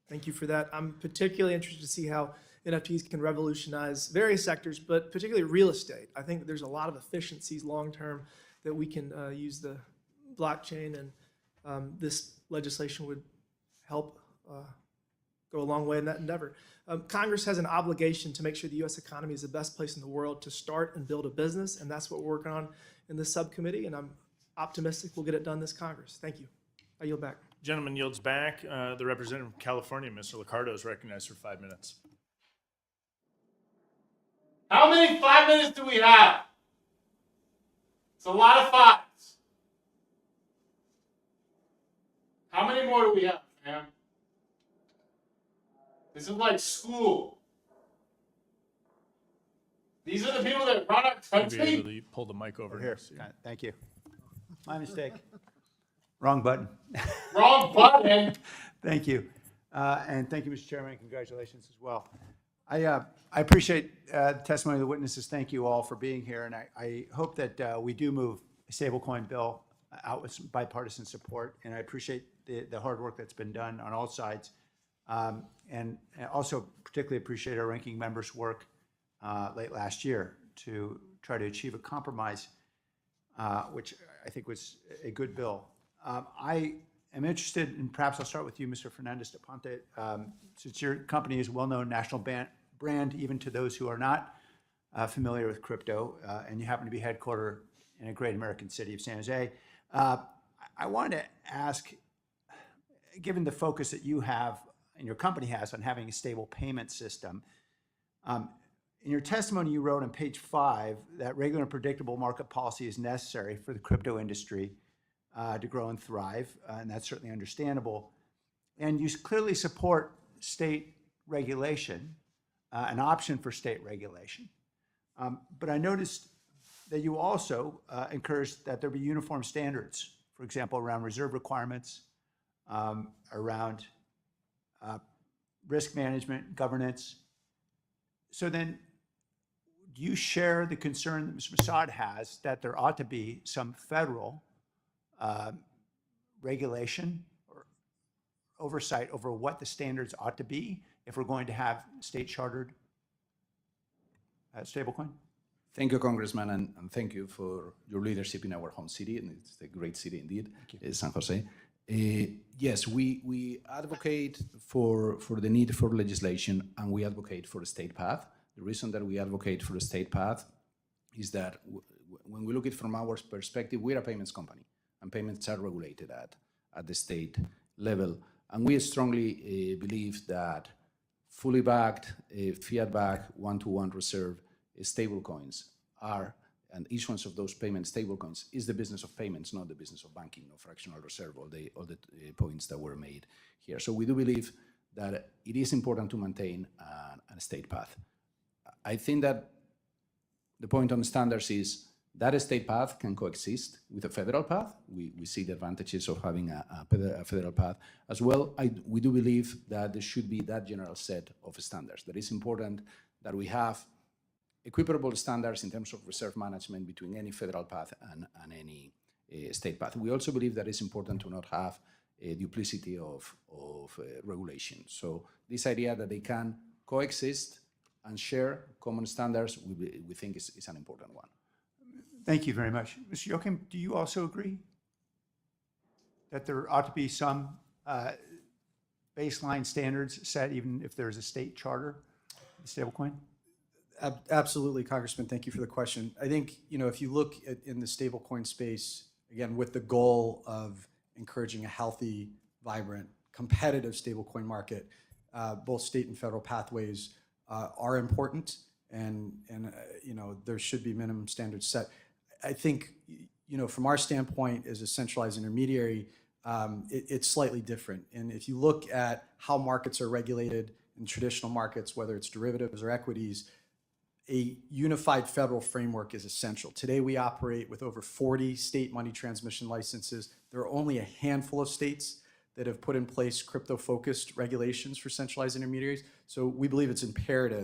Thank you for that. I'm particularly interested to see how NFTs can revolutionize various sectors, but particularly real estate. I think there's a lot of efficiencies long-term that we can use the blockchain, and this legislation would help go a long way in that endeavor. Congress has an obligation to make sure the U.S. economy is the best place in the world to start and build a business, and that's what we're working on in this subcommittee, and I'm optimistic we'll get it done this Congress. Thank you. I yield back. Gentleman yields back. The representative from California, Mr. Liccardo, is recognized for 5 minutes. How many 5 minutes do we have? It's a lot of fives. How many more do we have, fam? This is like school. These are the people that run our Maybe country. really pull the mic over Here. here. Thank you. My mistake. Wrong button. Wrong button. Thank you. And thank you, Mr. Chairman. Congratulations as well. I appreciate the testimony of the witnesses. Thank you all for being here. And I hope that we do move a stablecoin bill out with some bipartisan support. And I appreciate the hard work that's been done on all sides. And I also particularly appreciate our ranking member's work late last year to try to achieve a compromise, which I think was a good bill. I am interested, and perhaps I'll start with you, Mr. Fernandez de Ponte, since your company is a well-known national brand, even to those who are not familiar with crypto, and you happen to be headquartered in a great American city of San Jose. I wanted to ask, given the focus that you have and your company has on having a stable payment system, in your testimony you wrote on page 5 that regular and predictable market policy is necessary for the crypto industry to grow and thrive, and that's certainly understandable. And you clearly support state regulation, an option for state regulation. But I noticed that you also encouraged that there be uniform standards, for example, around reserve requirements, around risk management, governance. So then, do you share the concern that Mr. Mossad has that there ought to be some federal regulation or oversight over what the standards ought to be if we're going to have state chartered stablecoin? Thank you, Congressman, and thank you for your leadership in our home city, and it's a great city indeed, San Jose. Yes, we advocate for the need for legislation, and we advocate for a state path. The reason that we advocate for a state path is that when we look at it from our perspective, we're a payments company, and payments are regulated at the state level. And we strongly believe that fully backed, fiat-backed, one-to-one reserve stablecoins are, and issuance of those payment stablecoins is the business of payments, not the business of banking or fractional reserve, all the points that were made here. So we do believe that it is important to maintain a state path. I think that the point on standards is that a state path can coexist with a federal path. We see the advantages of having a federal path as well. We do believe that there should be that general set of standards. That it's important that we have equiparable standards in terms of reserve management between any federal path and any state path. We also believe that it's important to not have a duplicity of regulation. So this idea that they can coexist and share common standards, we think is an important one. Thank you very much. Mr. Joachim, do you also agree that there ought to be some baseline standards set even if there's a state charter, the stablecoin? Absolutely, Congressman. Thank you for the question. I think, if you look in the stablecoin space, again, with the goal of encouraging a healthy, vibrant, competitive stablecoin market, both state and federal pathways are important, and there should be minimum standards set. I think, from our standpoint as a centralized intermediary, it's slightly different. And if you look at how markets are regulated in traditional markets, whether it's derivatives or equities, a unified federal framework is essential. Today, we operate with over 40 state money transmission licenses. There are only a handful of states that have put in place crypto-focused regulations for centralized intermediaries. So we believe it's imperative